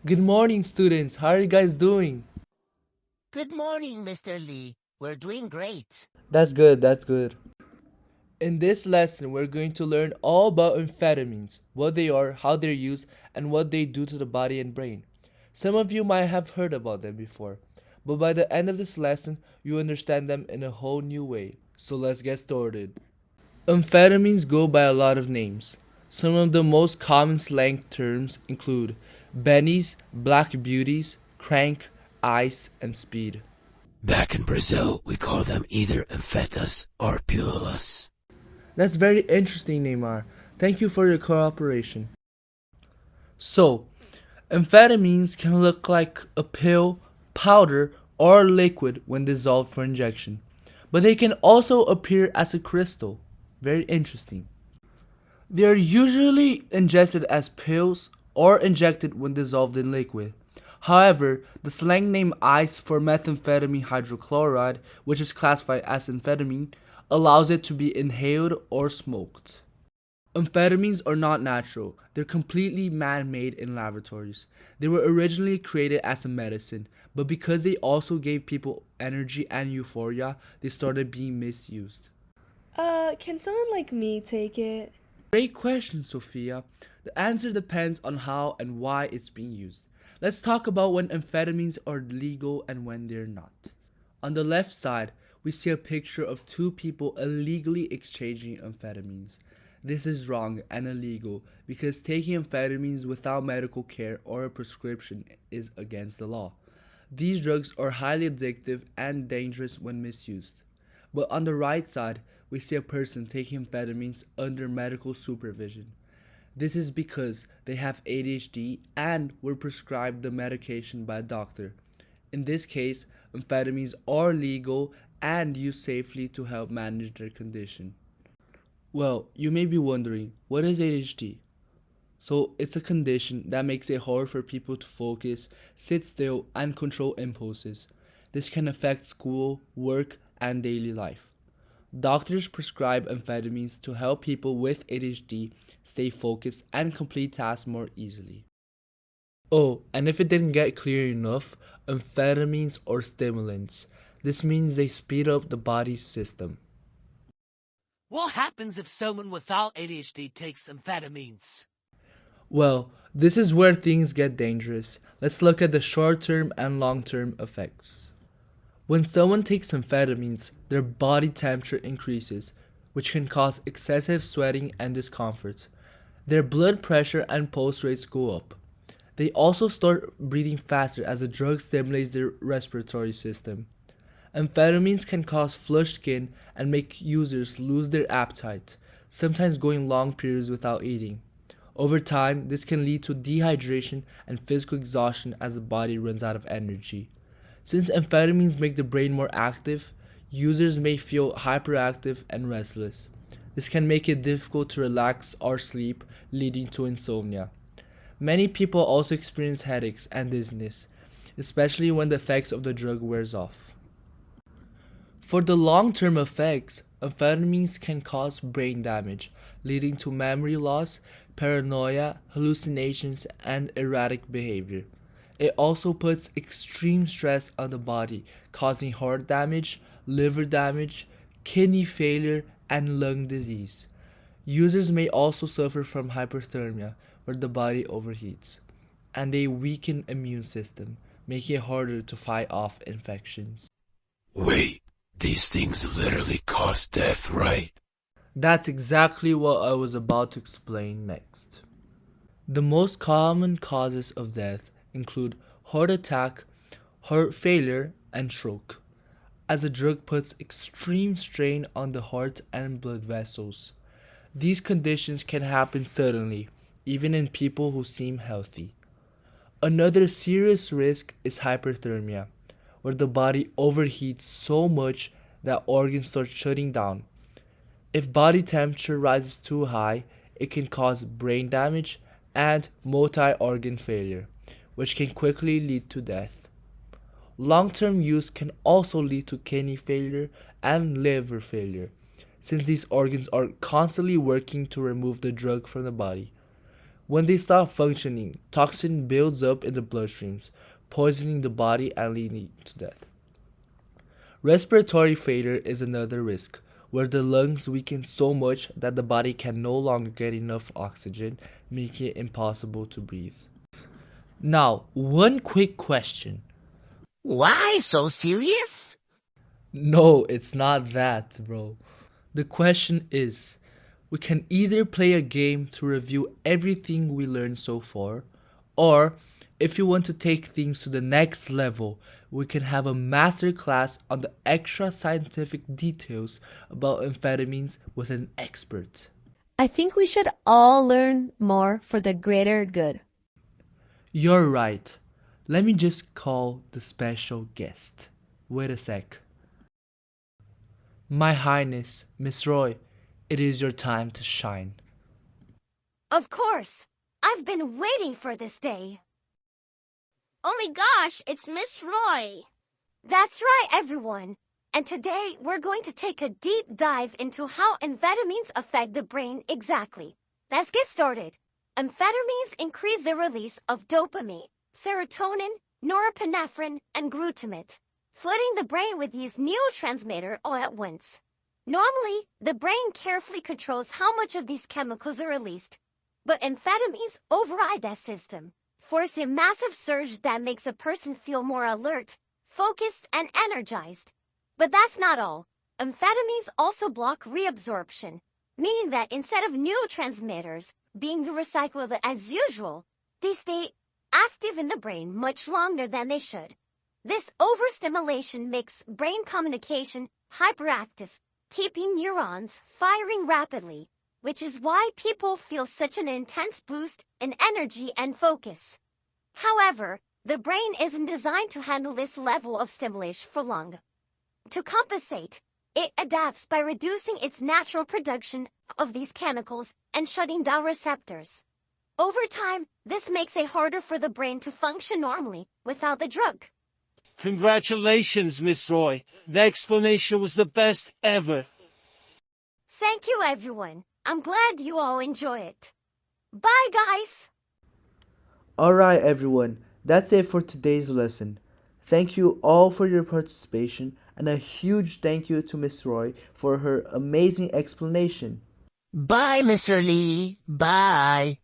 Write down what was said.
Good morning, students. How are you guys doing? Good morning, Mr. Lee. We're doing great. That's good. In this lesson, we're going to learn all about amphetamines, what they are, how they're used, and what they do to the body and brain. Some of you might have heard about them before, but by the end of this lesson, you understand them in a whole new way. So let's get started. Amphetamines go by a lot of names. Some of the most common slang terms include bennies, black beauties, crank, ice, and speed. Back in Brazil, we call them either amphetas or pílulas. That's very interesting, Neymar. Thank you for your cooperation. So, amphetamines can look like a pill, powder, or liquid when dissolved for injection, but they can also appear as a crystal. Very interesting. They are usually ingested as pills or injected when dissolved in liquid. However, the slang name ice for methamphetamine hydrochloride, which is classified as amphetamine, allows it to be inhaled or smoked. Amphetamines are not natural, they're completely man made in laboratories. They were originally created as a medicine, but because they also gave people energy and euphoria, they started being misused. Can someone like me take it? Great question, Sophia. The answer depends on how and why it's being used. Let's talk about when amphetamines are legal and when they're not. On the left side, we see a picture of two people illegally exchanging amphetamines. This is wrong and illegal because taking amphetamines without medical care or a prescription is against the law. These drugs are highly addictive and dangerous when misused. But on the right side, we see a person taking amphetamines under medical supervision. This is because they have ADHD and were prescribed the medication by a doctor. In this case, amphetamines are legal and used safely to help manage their condition. Well, you may be wondering, what is ADHD? So, it's a condition that makes it hard for people to focus, sit still, and control impulses. This can affect school, work, and daily life. Doctors prescribe amphetamines to help people with ADHD stay focused and complete tasks more easily. Oh, and if it didn't get clear enough, amphetamines are stimulants. This means they speed up the body's system. What happens if someone without ADHD takes amphetamines? Well, this is where things get dangerous. Let's look at the short term and long term effects. When someone takes amphetamines, their body temperature increases, which can cause excessive sweating and discomfort. Their blood pressure and pulse rates go up. They also start breathing faster as the drug stimulates their respiratory system. Amphetamines can cause flushed skin and make users lose their appetite, sometimes going long periods without eating. Over time, this can lead to dehydration and physical exhaustion as the body runs out of energy. Since amphetamines make the brain more active, users may feel hyperactive and restless. This can make it difficult to relax or sleep, leading to insomnia. Many people also experience headaches and dizziness, especially when the effects of the drug wears off. For the long-term effects, amphetamines can cause brain damage, leading to memory loss, paranoia, hallucinations, and erratic behavior. It also puts extreme stress on the body, causing heart damage, liver damage, kidney failure, and lung disease. Users may also suffer from hyperthermia, where the body overheats, and a weakened immune system, making it harder to fight off infections. Wait, these things literally cause death, right? That's exactly what I was about to explain next. The most common causes of death include heart attack, heart failure, and stroke, as the drug puts extreme strain on the heart and blood vessels. These conditions can happen suddenly, even in people who seem healthy. Another serious risk is hyperthermia, where the body overheats so much that organs start shutting down. If body temperature rises too high, it can cause brain damage and multi organ failure, which can quickly lead to death. Long term use can also lead to kidney failure and liver failure, since these organs are constantly working to remove the drug from the body. When they stop functioning, toxin builds up in the bloodstreams, poisoning the body and leading to death. Respiratory failure is another risk, where the lungs weaken so much that the body can no longer get enough oxygen, making it impossible to breathe. Now, one quick question. Why so serious? No, it's not that, bro. The question is, we can either play a game to review everything we learned so far, or if you want to take things to the next level, we can have a master class on the extra scientific details about amphetamines with an expert. I think we should all learn more for the greater good. You're right. Let me just call the special guest. Wait a sec. My Highness, Miss Roy, it is your time to shine. Of course. I've been waiting for this day. Oh my gosh, it's Miss Roy. That's right, everyone. And today we're going to take a deep dive into how amphetamines affect the brain exactly. Let's get started. Amphetamines increase the release of dopamine, serotonin, norepinephrine, and glutamate, flooding the brain with these neurotransmitters all at once. Normally, the brain carefully controls how much of these chemicals are released, but amphetamines override that system, forcing a massive surge that makes a person feel more alert, focused, and energized. But that's not all. Amphetamines also block reabsorption, meaning that instead of neurotransmitters being recycled as usual, they stay active in the brain much longer than they should. This overstimulation makes brain communication hyperactive, keeping neurons firing rapidly, which is why people feel such an intense boost in energy and focus. However, the brain isn't designed to handle this level of stimulation for long. To compensate, it adapts by reducing its natural production of these chemicals and shutting down receptors. Over time, this makes it harder for the brain to function normally without the drug. Congratulations, Miss Roy. The explanation was the best ever. Thank you, everyone. I'm glad you all enjoy it. Bye, guys! Alright, everyone, that's it for today's lesson. Thank you all for your participation, and a huge thank you to Miss Roy for her amazing explanation. Bye, Mr. Lee. Bye.